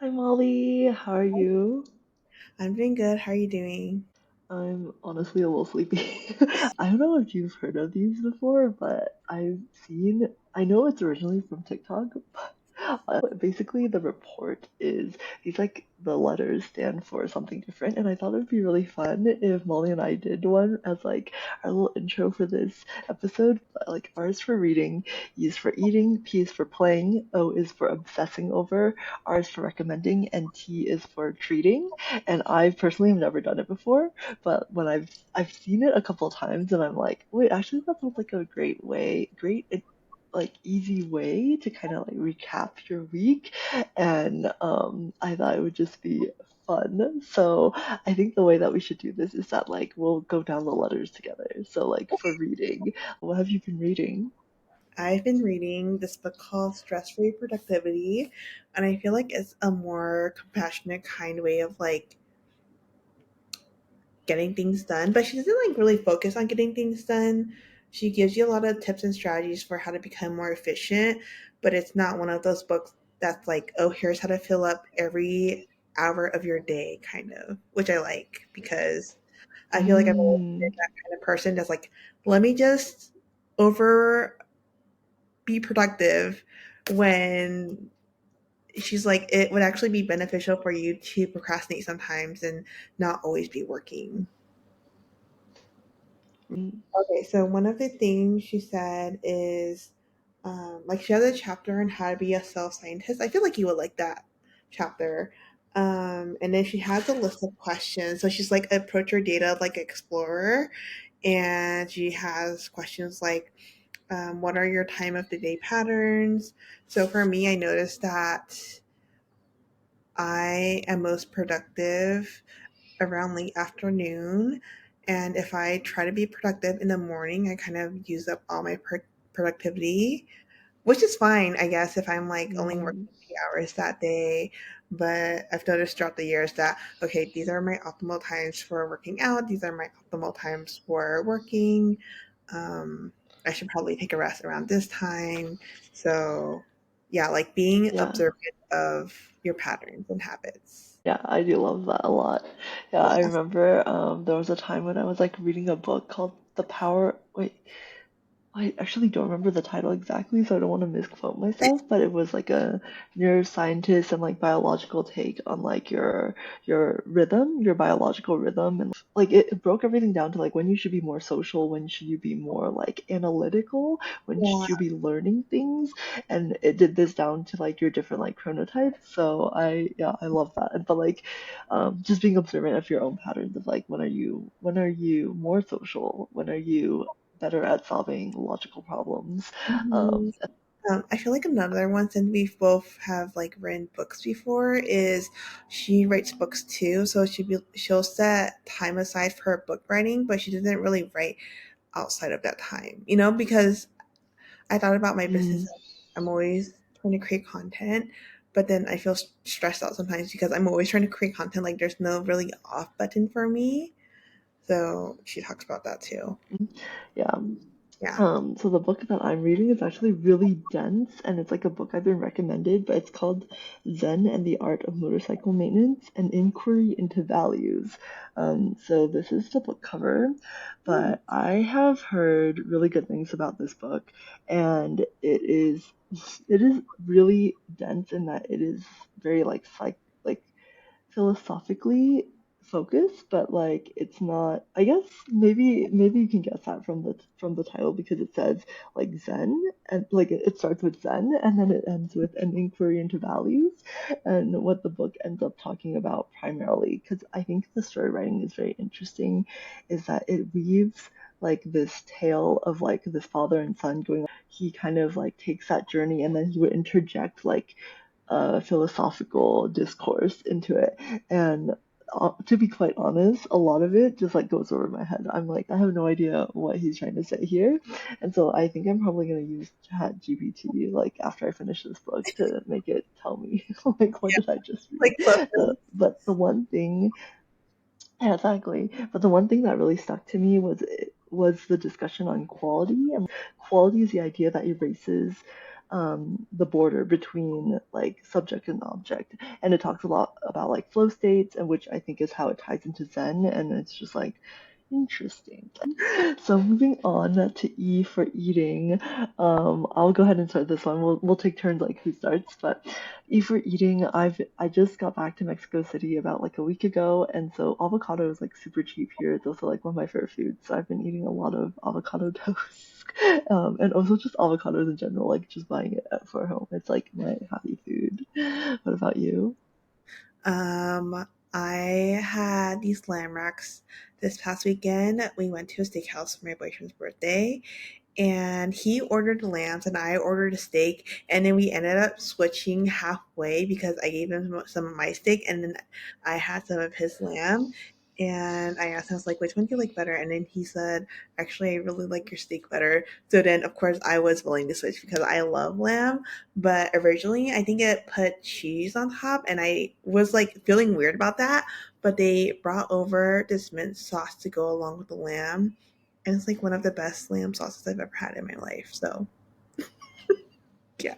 Hi Molly, how are you? I'm doing good. How are you doing? I'm honestly a little sleepy. I don't know if you've heard of these before, but I know it's originally from TikTok, but basically the report is these like the letters stand for something different, and I thought it'd be really fun if Molly and I did one as like our little intro for this episode. But, like R is for reading, E is for eating, P is for playing, O is for obsessing over, R is for recommending, and T is for treating. And I personally have never done it before, but when I've seen it a couple of times, and I'm like, wait, actually that sounds like a great like easy way to kind of like recap your week, and I thought it would just be fun. So I think the way that we should do this is that like we'll go down the letters together. So like for reading, what have you been reading? I've been reading this book called Stress Free Productivity, and I feel like it's a more compassionate, kind way of like getting things done. But she doesn't like really focus on getting things done. She gives you a lot of tips and strategies for how to become more efficient, but it's not one of those books that's like, oh, here's how to fill up every hour of your day, kind of, which I like because I feel like I've always been Mm, that kind of person that's like, let me just over be productive when she's like, it would actually be beneficial for you to procrastinate sometimes and not always be working. mm, Okay, so one of the things she said is like she has a chapter on how to be a self scientist. I feel like you would like that chapter. And then she has a list of questions. So she's like approach your data like explorer, and she has questions like what are your time of the day patterns? So for me, I noticed that I am most productive around late afternoon. And if I try to be productive in the morning, I kind of use up all my productivity, which is fine, I guess, if I'm like only mm. working 8 hours that day. But I've noticed throughout the years that, okay, these are my optimal times for working out, these are my optimal times for working. Um, I should probably take a rest around this time. So, yeah, like being Yeah. observant of your patterns and habits. Yeah, I do love that a lot. Yeah, I Yeah. remember there was a time when I was like reading a book called The Power. Wait, I actually don't remember the title exactly, so I don't want to misquote myself, but it was like a neuroscientist and like biological take on like your rhythm, your biological rhythm, and like it broke everything down to like when you should be more social, when should you be more like analytical, when should you Yeah. be learning things, and it did this down to like your different like chronotypes. So I love that. But like just being observant of your own patterns of like when are you more social, when are you better at solving logical problems. Mhm. Um, I feel like another one, since we both have like written books before, is she writes books too. So she'll set time aside for her book writing, but she doesn't really write outside of that time. Because I thought about my business. mm, I'm always trying to create content, but then I feel stressed out sometimes because I'm always trying to create content. Like there's no really off button for me. So she talks about that too. yeah. Yeah. So the book that I'm reading is actually really dense, and it's like a book I've been recommended, but it's called Zen and the Art of Motorcycle Maintenance: An Inquiry into Values. So this is the book cover, Hmm. but I have heard really good things about this book, and it is really dense in that it is very like philosophically focused, but like it's not. I guess maybe you can guess that from the title because it says like Zen, and like it starts with Zen and then it ends with an inquiry into values, and what the book ends up talking about primarily, because I think the story writing is very interesting, is that it weaves like this tale of like this father and son going. He kind of like takes that journey and then he would interject like philosophical discourse into it. And to be quite honest, a lot of it just like goes over my head. I'm like, I have no idea what he's trying to say here. And so I think I'm probably gonna use Chat GPT like after I finish this book to make it tell me like what Yeah. did I just read. Like book. But the one thing, yeah, exactly. But the one thing that really stuck to me was the discussion on quality, and quality is the idea that erases the border between like subject and object, and it talks a lot about like flow states, and which I think is how it ties into Zen, and it's just like interesting. So moving on to E for eating. I'll go ahead and start this one. We'll take turns like who starts, but E for eating. I just got back to Mexico City about like a week ago, and so avocado is like super cheap here. It's also like one of my favorite foods. So I've been eating a lot of avocado toast, and also just avocados in general. Like just buying it for home. It's like my happy food. What about you? Um, I had these lamb racks this past weekend. We went to a steakhouse for my boyfriend's birthday, and he ordered lambs and I ordered a steak, and then we ended up switching halfway because I gave him some of my steak and then I had some of his lamb. And I asked him, I was like, which one do you like better? And then he said, actually, I really like your steak better. So then, of course, I was willing to switch because I love lamb. But originally, I think it put cheese on top, and I was like feeling weird about that. But they brought over this mint sauce to go along with the lamb, and it's like one of the best lamb sauces I've ever had in my life. So yeah.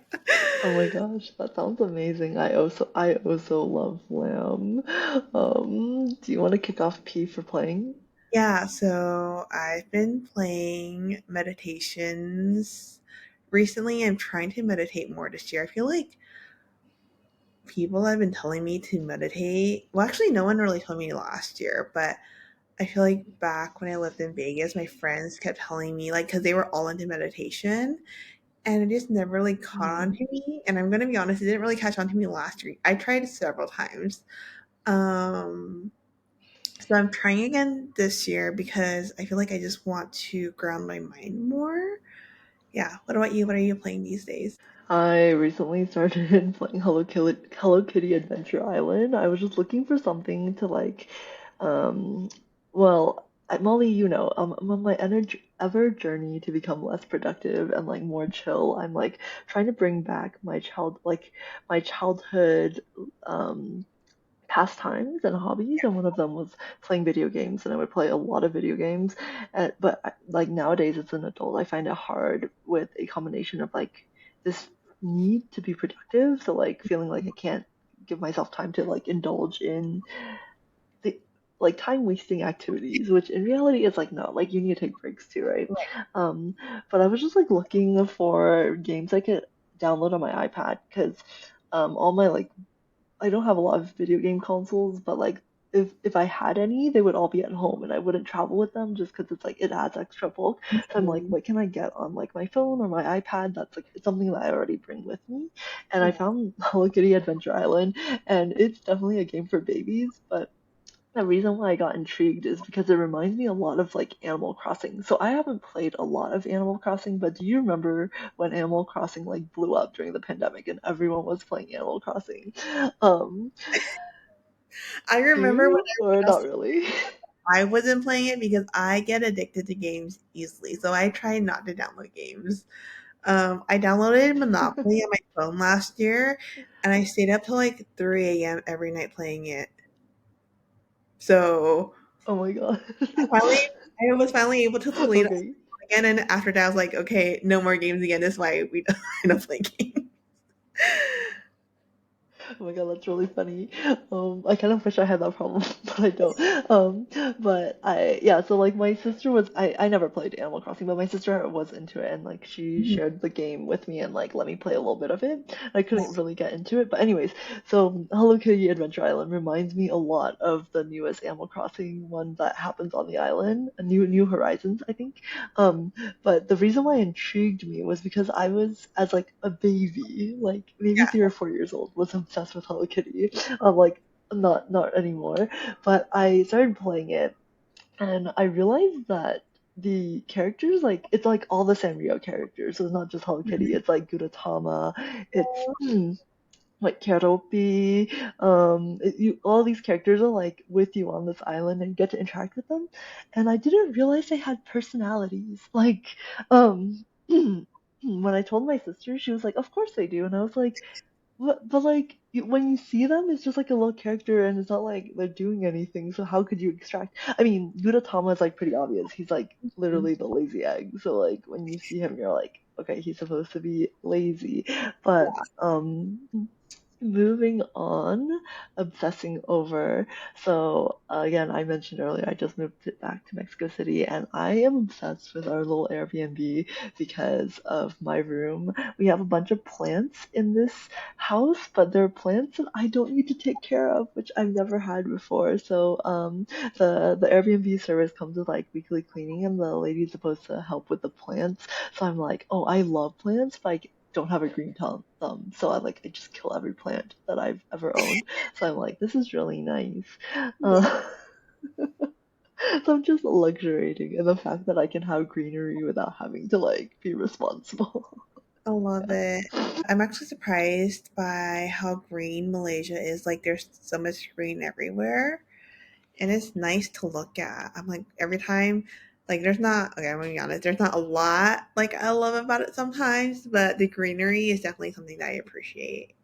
Oh my gosh, that sounds amazing. I also love lamb. Do you want to kick off P for playing? Yeah, so I've been playing meditations recently. I'm trying to meditate more this year. I feel like people have been telling me to meditate. Well, actually, no one really told me last year, but I feel like back when I lived in Vegas, my friends kept telling me, like, because they were all into meditation, and it just never really caught on Hmm. to me. And I'm gonna be honest, it didn't really catch on to me last year. I tried several times. Um, so I'm trying again this year because I feel like I just want to ground my mind more. Yeah. What about you? What are you playing these days? I recently started playing Hello Kitty Adventure Island. I was just looking for something to like, um, Molly, I'm on my ever journey to become less productive and like more chill. I'm like trying to bring back my childhood, um, pastimes and hobbies, and one of them was playing video games, and I would play a lot of video games. Like nowadays as an adult, I find it hard with a combination of like this need to be productive, so like feeling like I can't give myself time to like indulge in the like time wasting activities, which in reality is like no, like you need to take breaks too, right? um but I was just like looking for games I could download on my iPad, because all my like I don't have a lot of video game consoles, but like if I had any, they would all be at home, and I wouldn't travel with them just because it's like it adds extra bulk. So I'm like, Mhm. what can I get on like my phone or my iPad that's like it's something that I already bring with me? And I Yeah. found Hello Kitty Adventure Island, and it's definitely a game for babies, but the reason why I got intrigued is because it reminds me a lot of like Animal Crossing. So I haven't played a lot of Animal Crossing, but do you remember when Animal Crossing like blew up during the pandemic and everyone was playing Animal Crossing? Um, I do remember when you everyone or else, not really? I wasn't playing it because I get addicted to games easily. So I try not to download games. I downloaded Monopoly on my phone last year, and I stayed up till like 3 a.m. every night playing it. So Oh my god. finally, I was finally able to delete it Okay. again, and after that, I was like, okay, no more games again. This is why we don't play games. Oh my god, that's really funny. I kind of wish I had that problem, but I don't. But yeah, so like my sister I never played Animal Crossing, but my sister was into it, and like she Mhm. shared the game with me and like let me play a little bit of it. I couldn't really get into it, but anyways, so Hello Kitty Adventure Island reminds me a lot of the newest Animal Crossing one that happens on the island, a New Horizons, I think. Um, but the reason why it intrigued me was because I was, as like a baby, like maybe Yeah. 3 or 4 years old, was obsessed with Hello Kitty. Like not anymore, but I started playing it, and I realized that the characters, like it's like all the Sanrio characters. So it's not just Hello Kitty. It's like Gudetama. It's like R.E.P.O.R.T, all these characters are like with you on this island and you get to interact with them. And I didn't realize they had personalities. Like, when I told my sister, she was like, "Of course they do," and I was like, but like when you see them, it's just like a little character, and it's not like they're doing anything. So how could you extract? I mean, Gudetama is like pretty obvious. He's like Mhm. literally the lazy egg. So like when you see him, you're like. okay, he's supposed to be lazy, but moving on, obsessing over. So again, I mentioned earlier I just moved back to Mexico City, and I am obsessed with our little Airbnb because of my room. We have a bunch of plants in this house, but they're plants that I don't need to take care of, which I've never had before. So the Airbnb service comes with like weekly cleaning, and the lady's supposed to help with the plants. So I'm like, oh, I love plants, but I don't have a green thumb, so I just kill every plant that I've ever owned. So I'm like, this is really nice. Yeah, Uh, so I'm just luxuriating in the fact that I can have greenery without having to like be responsible. I love it. I'm actually surprised by how green Malaysia is. Like, there's so much green everywhere, and it's nice to look at. I'm like, every time, like, there's not, okay, I'm gonna be honest, there's not a lot, like, I love about it sometimes, but the greenery is definitely something that I appreciate.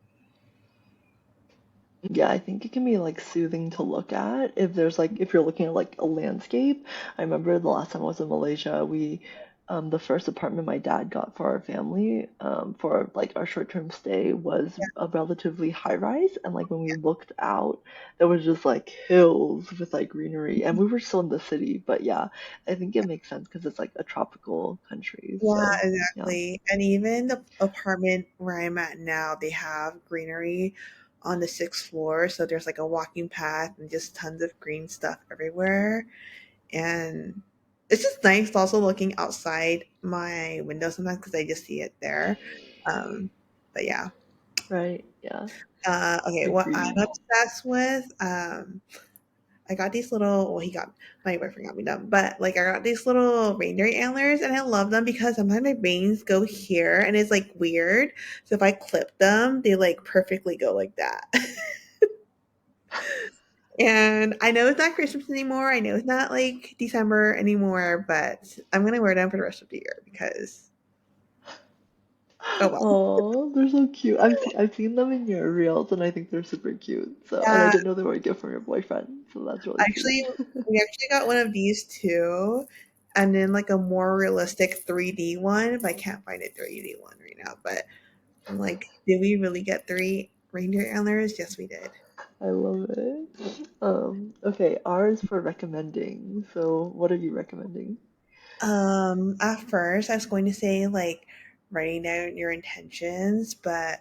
Yeah, I think it can be like soothing to look at if there's like if you're looking at like a landscape. I remember the last time I was in Malaysia, we the first apartment my dad got for our family, for like our short-term stay was a relatively high rise, and like when we looked out, there was just like hills with like greenery, and we were still in the city, but yeah, I think it makes sense because it's like a tropical country, Yeah, so yeah. exactly. And even the apartment where I'm at now, they have greenery on the sixth floor. So there's like a walking path and just tons of green stuff everywhere. And it's just nice also looking outside my window sometimes because I just see it there. Um, but yeah. Right, yeah, Okay, what I'm agreed. obsessed with, I got these little, well, my boyfriend got me them, but like I got these little reindeer antlers and I love them because sometimes my veins go here and it's like weird. So if I clip them, they like perfectly go like that. And I know it's not Christmas anymore. I know it's not like December anymore, but I'm going to wear them for the rest of the year because, oh well. Oh, they're so cute. I've seen them in your reels, and I think they're super cute. So, and I Yeah, didn't know they were a gift from your boyfriend, so that's really sweet. actually, we actually got one of these too. And then like a more realistic 3D one, but I can't find a 3D one right now. But I'm like, did we really get three reindeer antlers? Yes, we did. I love it. Okay, R is for recommending. So, what are you recommending? At first, I was going to say like writing down your intentions, but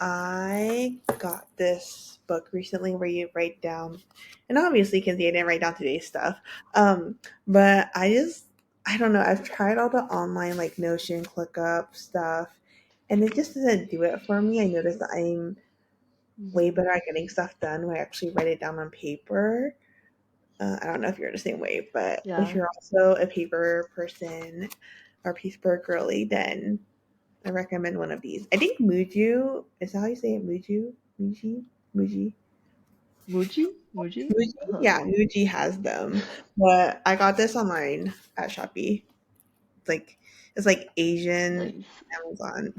I got this book recently where you write down, and obviously, Kinsey, I didn't write down today's stuff. But I don't know. I've tried all the online like Notion, ClickUp stuff, and it just doesn't do it for me. I noticed that I'm way Mhm. better at getting stuff done when I actually write it down on paper. I don't know if you're the same way, but if Yeah, you're also a paper person or paper girly, then I recommend one of these. I think Muju, is that how you say it? Muju? Muji? Muji? Muji, Muji. Muji? Uh-huh. Yeah, Muji has them. But I got this online at Shopee. It's like Asian Nice. Amazon.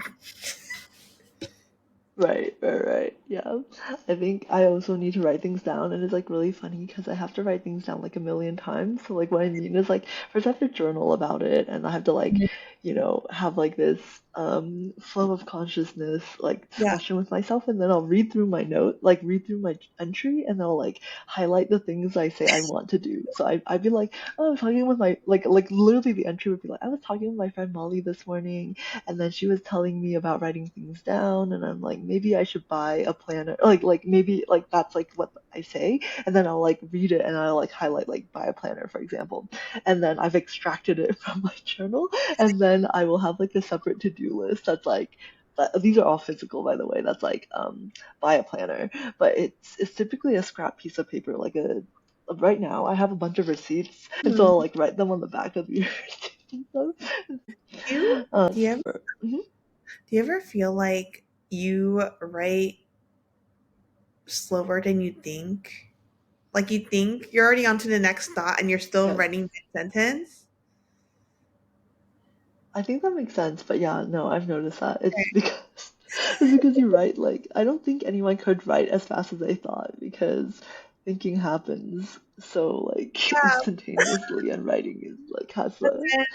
Right. Yeah. I think I also need to write things down, and it's like really funny because I have to write things down like a million times. So like what I mean is like first I have to journal about it, and I have to like, have like this flow of consciousness like Yeah. discussion with myself, and then I'll read through my note, like read through my entry, and I'll like highlight the things I say I want to do. So I'd be like, oh, I was talking with my like literally the entry would be like, I was talking with my friend Molly this morning, and then she was telling me about writing things down, and I'm like, maybe I should buy a planner, like maybe like that's like what I say, and then I'll like read it and I'll like highlight like buy a planner, for example, and then I've extracted it from my journal, and then I will have like a separate to-do list that's like these are all physical, by the way. That's like buy a planner, but it's typically a scrap piece of paper, like a right now I have a bunch of receipts, and so Hmm. I'll like write them on the back of the receipts and stuff. You do you ever Mhm. do you ever feel like you write slower than you think? Like you think you're already on to the next thought and you're still Yes. writing mid sentence? I think that makes sense, but yeah, no, I've noticed that. It's because it's because you write like I don't think anyone could write as fast as they thought because thinking happens so like Yeah, instantaneously, and writing is like has but the then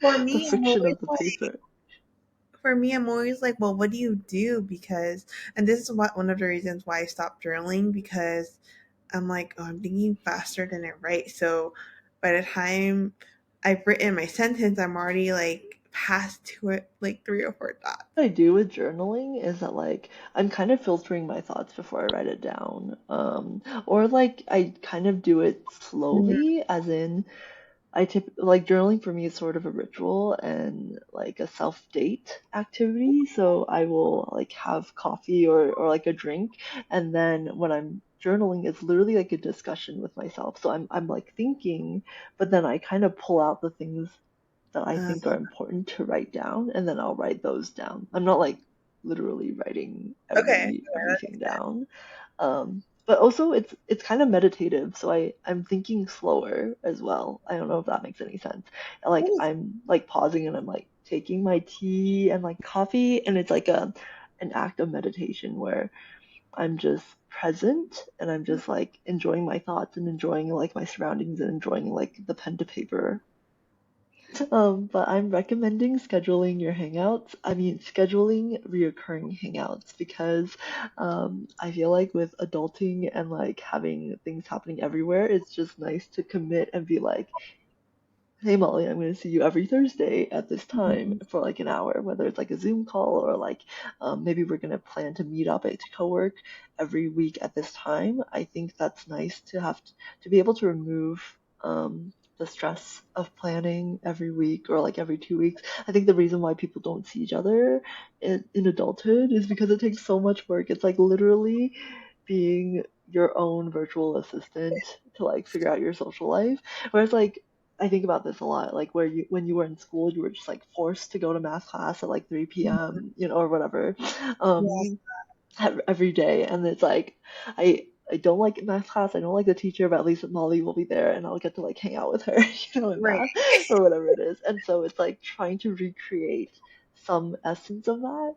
for the me, I'm friction always of the like, paper. for me, I'm always like, well, what do you do? Because, and this is what one of the reasons why I stopped journaling, because I'm like, oh, I'm thinking faster than I write. So by the time I've written my sentence, I'm already like past to it, like three or four dots. What I do with journaling is that like I'm kind of filtering my thoughts before I write it down. Or like I kind of do it Mhm. slowly, as in I tip like journaling for me is sort of a ritual and like a self-date activity. So I will like have coffee or like a drink, and then when I'm journaling, it's literally like a discussion with myself. So I'm like thinking, but then I kind of pull out the things that I Uh, think are important to write down, and then I'll write those down. I'm not like literally writing okay. everything down. But also it's kind of meditative, so I'm thinking slower as well. I don't know if that makes any sense. Like I'm like pausing and I'm like taking my tea and like coffee, and it's like a an act of meditation where I'm just present and I'm just like enjoying my thoughts and enjoying like my surroundings and enjoying like the pen to paper. But I'm recommending scheduling your hangouts. I mean, scheduling reoccurring hangouts because I feel like with adulting and like having things happening everywhere, it's just nice to commit and be like, hey Molly, I'm going to see you every Thursday at this time Mhm. for like an hour, whether it's like a Zoom call or like maybe we're going to plan to meet up at co-work every week at this time. I think that's nice to have to be able to remove the stress of planning every week or like every 2 weeks. I think the reason why people don't see each other in adulthood is because it takes so much work. It's like literally being your own virtual assistant to like figure out your social life. Whereas like I think about this a lot, like where you when you were in school, you were just like forced to go to math class at like 3 p.m., you know, or whatever, Yeah, um, every day. And it's like I don't like math class, I don't like the teacher, but at least Molly will be there and I'll get to like hang out with her, you know, in right. math or whatever it is. And so it's like trying to recreate some essence of that,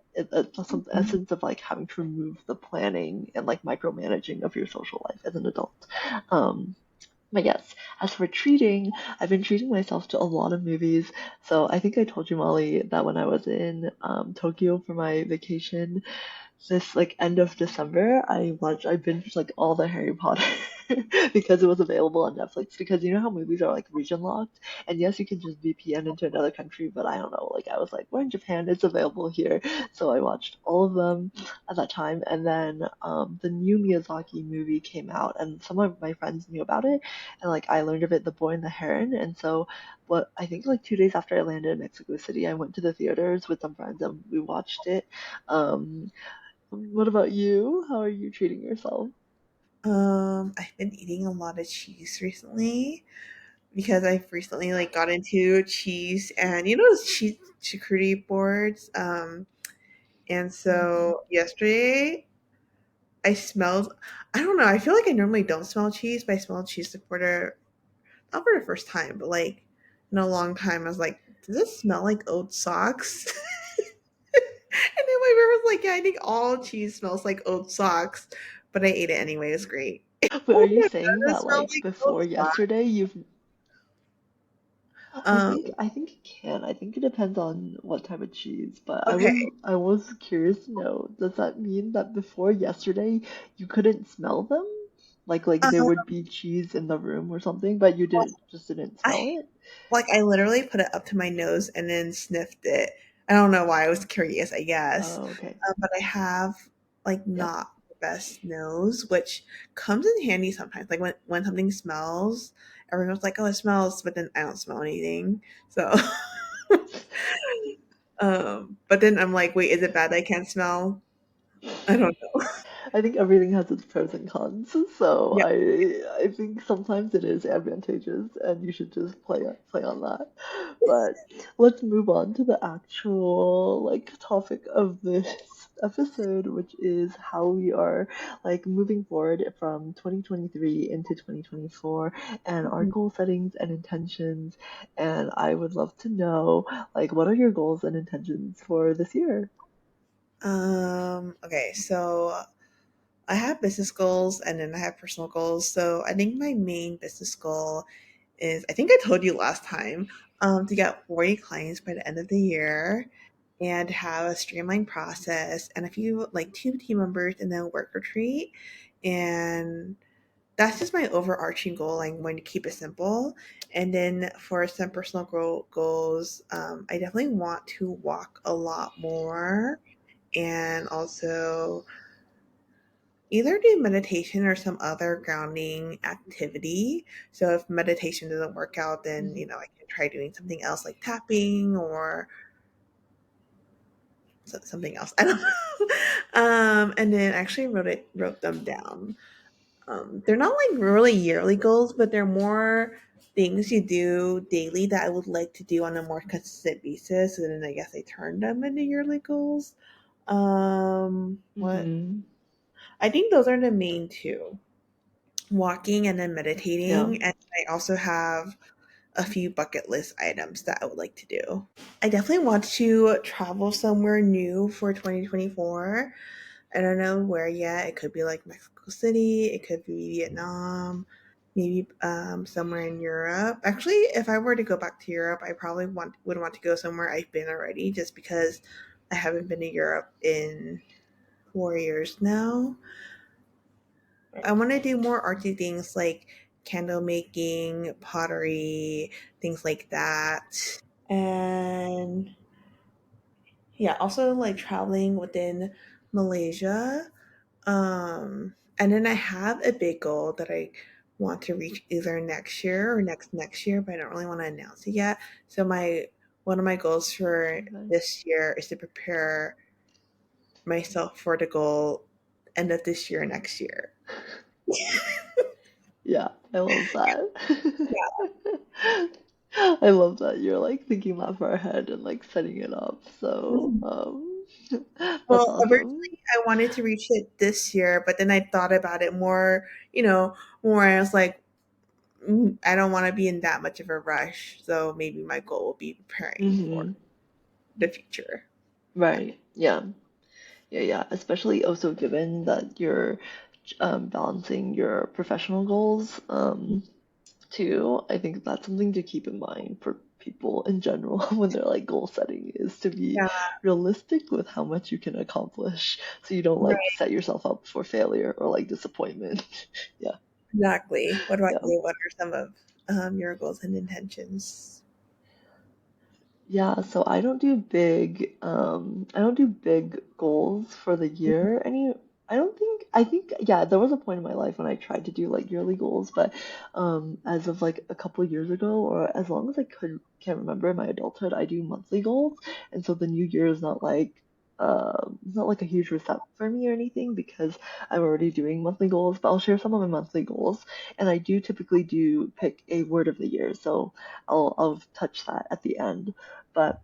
some Mhm. essence of like having to remove the planning and like micromanaging of your social life as an adult. Um, but yes, as for treating, I've been treating myself to a lot of movies. So I think I told you, Molly, that when I was in Tokyo for my vacation, this like end of December, I binged like all the Harry Potter because it was available on Netflix. Because you know how movies are like region locked, and yes, you can just VPN into another country, but I don't know. Like I was like, we're in Japan, it's available here, so I watched all of them at that time. And then the new Miyazaki movie came out, and some of my friends knew about it, and like I learned of it, The Boy and the Heron, and so. What I think like 2 days after I landed in Mexico City, I went to the theaters with some friends and we watched it. Um, what about you? How are you treating yourself? I've been eating a lot of cheese recently because I've recently like got into cheese and those cheese charcuterie boards. And Mhm. so yesterday I smelled. I don't know. I feel like I normally don't smell cheese, but I smelled cheese for the not for the first time, but like in a long time. I was like, does it smell like oat socks? And then my brother was like, yeah, I think all cheese smells like oat socks, but I ate it anyway. It's great. But are Oh you my saying god, it that smells like like oat before socks. yesterday you've Um, I think it can. I think it depends on what type of cheese, but okay. I was curious to know, does that mean that before yesterday you couldn't smell them? Like there Um, would be cheese in the room or something, but you didn't I smell it? I literally put it up to my nose and then sniffed it. I don't know why. I was curious, I guess. Oh, okay. But I have like Yep. not the best nose, which comes in handy sometimes. Like when something smells, everyone's like, "Oh, it smells," but then I don't smell anything. So, but then I'm like, "Wait, is it bad that I can't smell?" I don't know. I think everything has its pros and cons, so Yeah. I think sometimes it is advantageous, and you should just play on that. But let's move on to the actual like topic of this episode, which is how we are like moving forward from 2023 into 2024 and our Mhm. goal settings and intentions. And I would love to know like what are your goals and intentions for this year? Okay, so I have business goals and then I have personal goals. So I think my main business goal is I think I told you last time to get 40 clients by the end of the year. and have a streamlined process and a few like two team members and then work retreat. And that's just my overarching goal. I'm going to keep it simple. And then for some personal goals, I definitely want to walk a lot more and also either do meditation or some other grounding activity. So if meditation doesn't work out, then Mhm. I can try doing something else like tapping or something else. I don't know. And then actually wrote them down. They're not like really yearly goals, but they're more things you do daily that I would like to do on a more consistent basis. And then I guess I turned them into yearly goals. What Mhm. I think those are the main two: walking and then Yeah. meditating. And I also have a few bucket list items that I would like to do. I definitely want to travel somewhere new for 2024. I don't know where yet. It could be like Mexico City. It could be Vietnam. Maybe somewhere in Europe. Actually, if I were to go back to Europe, I probably would want to go somewhere I've been already, just because I haven't been to Europe in 4 years now. I want to do more artsy things like candle making, pottery, things like that. And yeah, also like traveling within Malaysia. And then I have a big goal that I want to reach either next year or next year, but I don't really want to announce it yet. So my one of my goals for Okay. this year is to prepare myself for the goal end of this year, next year. Yeah, I love that. I love that you're like thinking that far ahead and like setting it up. So, Mhm. that's Well, awesome. originally I wanted to reach it this year, but then I thought about it more, more. I was like, I don't want to be in that much of a rush. So maybe my goal will be preparing for Hmm. the future. Right. Yeah. Yeah, yeah. Especially also given that you're balancing your professional goals too. I think that's something to keep in mind for people in general when they're like goal setting is to be Yeah, realistic with how much you can accomplish so you don't like right. set yourself up for failure or like disappointment. Yeah. Exactly. What about Yeah. you? What are some of your goals and intentions? Yeah, so I don't do big goals for the year any I think yeah, there was a point in my life when I tried to do like yearly goals, but as of like a couple of years ago or as long as I can't remember in my adulthood, I do monthly goals. And so the new year is it's not like a huge reset for me or anything because I'm already doing monthly goals, but I'll share some of my monthly goals. And I do typically do pick a word of the year. So I'll touch that at the end. But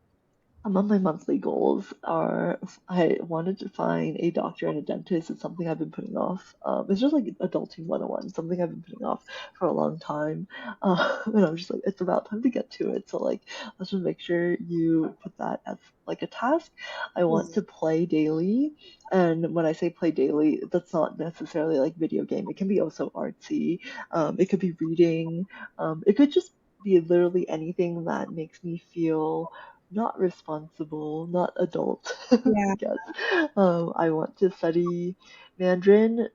among my monthly goals are I wanted to find a doctor and a dentist. It's something I've been putting off. It's just like adulting 101, something I've been putting off for a long time. And I'm just like, it's about time to get to it. So like, let's just make sure you put that as like a task. I want Mhm. to play daily. And when I say play daily, that's not necessarily like video game. It can be also artsy. It could be reading. It could just be literally anything that makes me feel not responsible, not adult, I Yeah, guess. I want to study Mandarin,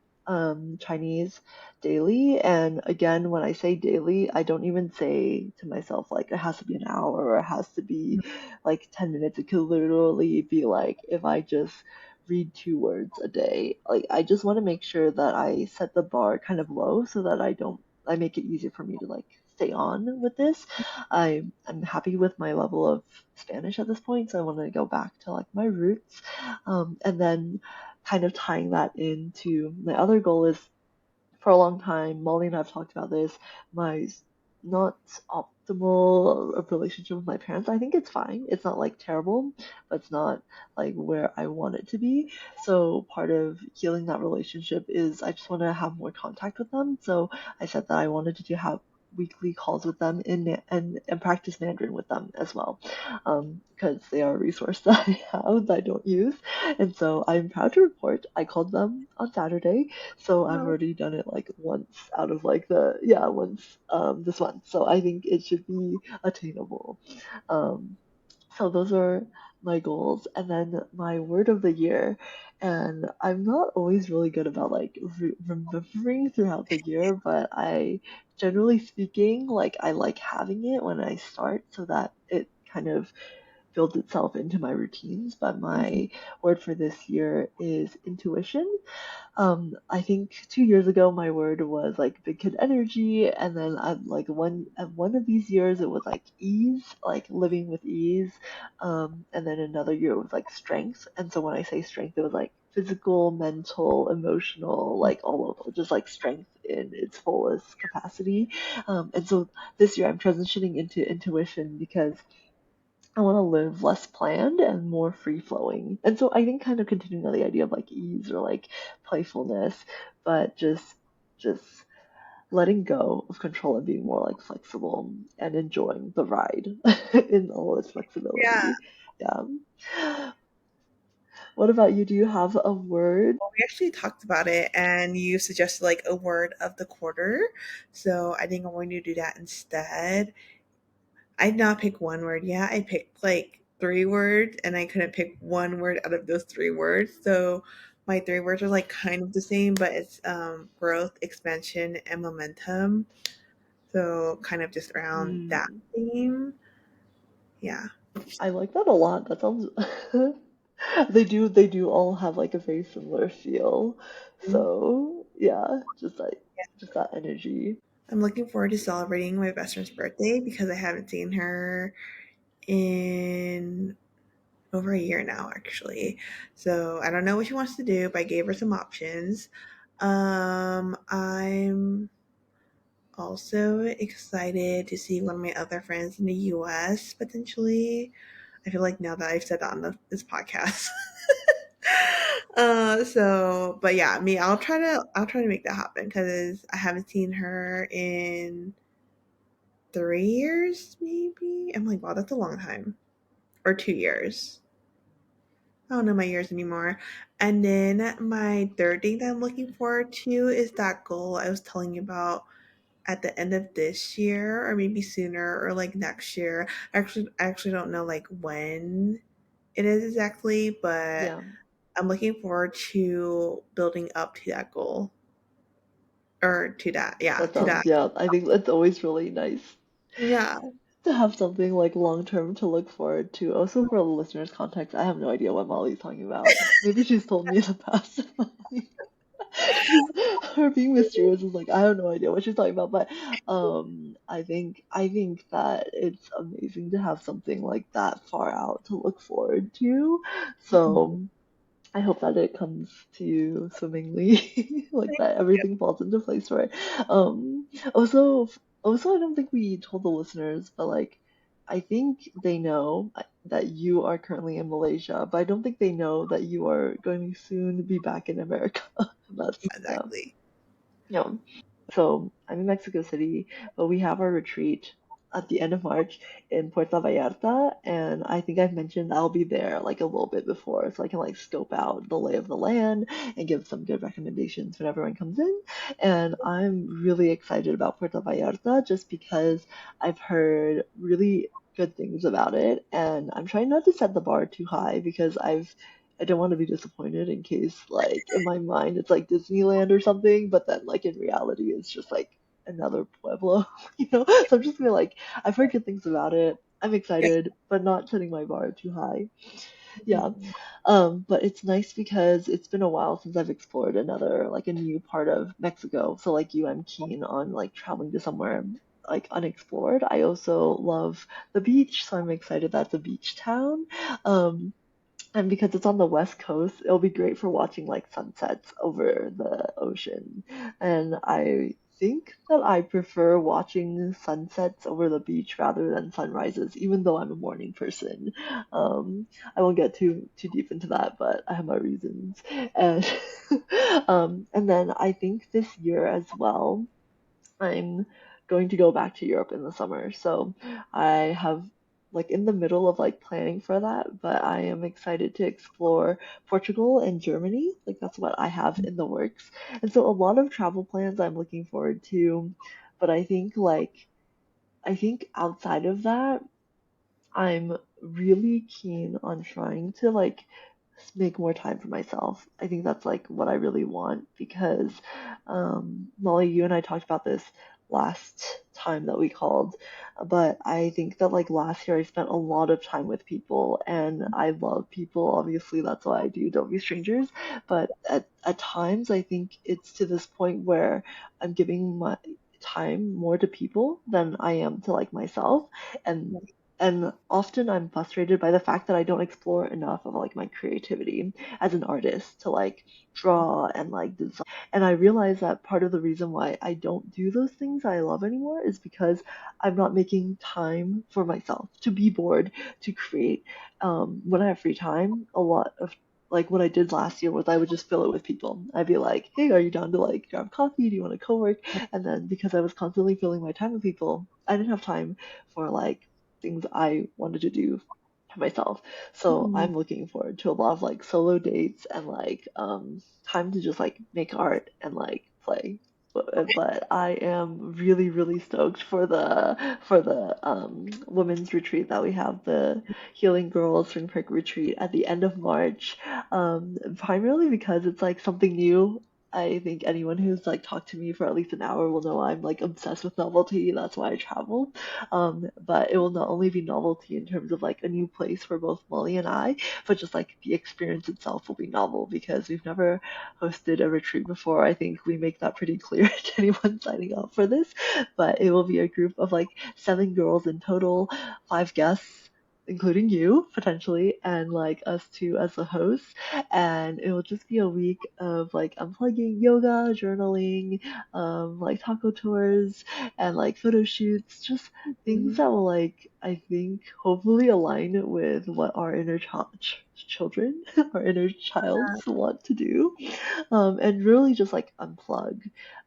Chinese daily. And again, when I say daily, I don't even say to myself, like, it has to be an hour or it has to be like 10 minutes. It could literally be like if I just read 2 words a day. Like, I just want to make sure that I set the bar kind of low so that I make it easier for me to like stay on with this. I'm happy with my level of Spanish at this point, so I want to go back to like my roots, and then kind of tying that into my other goal is for a long time. Molly and I have talked about this. My not optimal relationship with my parents. I think it's fine. It's not like terrible, but it's not like where I want it to be. So part of healing that relationship is I just want to have more contact with them. So I said that I wanted to have weekly calls with them and practice Mandarin with them as well, because they are a resource that I have that I don't use. And so I'm proud to report I called them on Saturday, so I've no, already done it like once out of like the yeah once this month. So I think it should be attainable. Um, so those are my goals and then my word of the year. And I'm not always really good about like remembering throughout the year, but I, generally speaking, like I like having it when I start so that it kind of builds itself into my routines. But Mhm. my word for this year is intuition. I think 2 years ago my word was like big kid energy, and then I'm like one of these years it was like ease, like living with ease, and then another year it was like strength. And so when I say strength, it was like physical, mental, emotional, like all of just like strength in its fullest capacity. And so this year I'm transitioning into intuition because I want to live less planned and more free flowing. And so I think kind of continuing on the idea of like ease or like playfulness, but just letting go of control and being more like flexible and enjoying the ride in all its Yeah. flexibility. Yeah. What about you? Do you have a word? Well, we actually talked about it, and you suggested like a word of the quarter. So I think I'm going to do that instead. I did not pick one word. Yeah, I picked like 3 words, and I couldn't pick one word out of those 3 words. So my 3 words are like kind of the same, but it's growth, expansion, and momentum. So kind of just around that Hmm, theme. Yeah. I like that a lot. That sounds they do all have like a very similar feel. Mhm. So yeah, Yeah. just that energy. I'm looking forward to celebrating my best friend's birthday because I haven't seen her in over a year now, actually. So I don't know what she wants to do, but I gave her some options. I'm also excited to see one of my other friends in the US potentially. I feel like now that I've said that on this podcast. But yeah, me, I'll try to make that happen because I haven't seen her in 3 years, maybe. I'm like, wow, that's a long time. Or 2 years. I don't know my years anymore. And then my third thing that I'm looking forward to is that goal I was telling you about at the end of this year, or maybe sooner, or like next year. I actually don't know like when it is exactly, but Yeah, I'm looking forward to building up to that goal, or to that, yeah, that to sounds, that. yeah, I think it's always really nice Yeah. to have something like long term to look forward to. Also, for the listeners' context, I have no idea what Molly's talking about. Maybe she's told me in the past. She's her being mysterious is like I have no idea what she's talking about, but I think that it's amazing to have something like that far out to look forward to. Mhm. So I hope that it comes to you swimmingly, like that everything falls into place for it. Um, also, I don't think we told the listeners, but like, I think they know that you are currently in Malaysia, but I don't think they know that you are going to soon be back in America. That's yeah. Exactly. Yeah. So I'm in Mexico City, but we have our retreat at the end of March in Puerto Vallarta, and I think I've mentioned I'll be there like a little bit before, so I can like scope out the lay of the land and give some good recommendations when everyone comes in. And I'm really excited about Puerto Vallarta just because I've heard really good things about it, and I'm trying not to set the bar too high because I don't want to be disappointed in case, like, in my mind it's like Disneyland or something, but then, like, in reality, it's just like another Pueblo, you know? So I'm just gonna, like, I've heard good things about it. I'm Yeah. excited, but not setting my bar too high. Yeah. Mhm. But it's nice because it's been a while since I've explored another, like, a new part of Mexico. So, like you, I'm keen on, like, traveling to somewhere like unexplored. I also love the beach, so I'm excited that's a beach town. Um, and because it's on the west coast, it'll be great for watching like sunsets over the ocean. And I think that I prefer watching sunsets over the beach rather than sunrises, even though I'm a morning person. I won't get too deep into that, but I have my reasons. And and then I think this year as well. I'm going to go back to Europe in the summer. So I have like in the middle of like planning for that, but I am excited to explore Portugal and Germany. Like that's what I have in the works. And so a lot of travel plans I'm looking forward to, but I think outside of that, I'm really keen on trying to like make more time for myself. I think that's like what I really want because Molly, you and I talked about this last time that we called, but I think that like last year I spent a lot of time with people and I love people. Obviously, that's why I do Don't Be Strangers. But at times, I think it's to this point where I'm giving my time more to people than I am to like myself. And and often I'm frustrated by the fact that I don't explore enough of like my creativity as an artist to like draw and like design. And I realize that part of the reason why I don't do those things I love anymore is because I'm not making time for myself to be bored, to create. When I have free time, a lot of like what I did last year was I would just fill it with people. I'd be like, hey, are you down to like grab coffee? Do you want to co-work? And then because I was constantly filling my time with people, I didn't have time for like things I wanted to do to myself. So Mhm. I'm looking forward to a lot of like solo dates and like time to just like make art and like play. But I am really really stoked for the women's retreat that we have, the Healing Girls Spring Break retreat at the end of March. Primarily because it's like something new. I think anyone who's like talked to me for at least an hour will know I'm like obsessed with novelty. That's why I travel. But it will not only be novelty in terms of like a new place for both Molly and I, but just like the experience itself will be novel because we've never hosted a retreat before. I think we make that pretty clear to anyone signing up for this. But it will be a group of like 7 girls in total, 5 guests, including you potentially, and like us two as the hosts. And it will just be a week of like unplugging yoga, journaling, like taco tours, and like photo shoots, just things Mhm. that will like I think hopefully align with what our inner children, our inner childs want to do, and really just like unplug,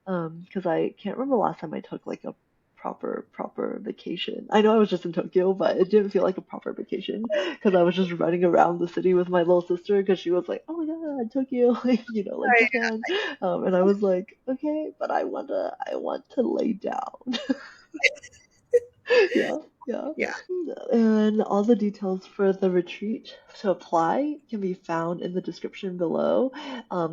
because I can't remember the last time I took like a proper vacation. I know I was just in Tokyo, but it didn't feel like a proper vacation because I was just running around the city with my little sister because she was like, "Oh my God, Tokyo, like like Right. Japan," and I was like, "Okay, but I want to lay down." Yeah, yeah. Yeah. And all the details for the retreat to apply can be found in the description below,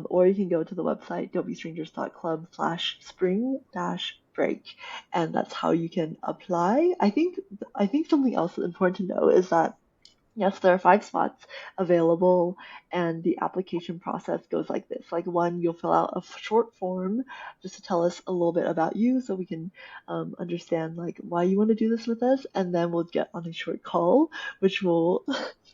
or you can go to the website don'tbestrangers.club/spring-break, and that's how you can apply. I think something else important to know is that yes, there are 5 spots available, and the application process goes like this. Like, one, you'll fill out a short form just to tell us a little bit about you so we can understand like why you want to do this with us, and then we'll get on a short call, which will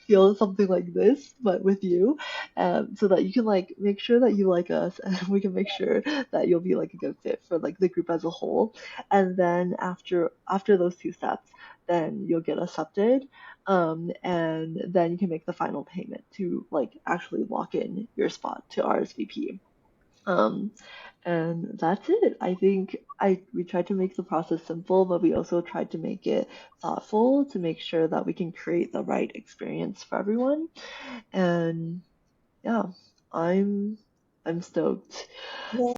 feel something like this, but with you, so that you can like make sure that you like us, and we can make sure that you'll be like a good fit for like the group as a whole. And then after those 2 steps, then you'll get accepted, and then you can make the final payment to like actually lock in your spot to RSVP. Um, and that's it. I think we tried to make the process simple, but we also tried to make it thoughtful to make sure that we can create the right experience for everyone. And yeah, I'm I'm stoked.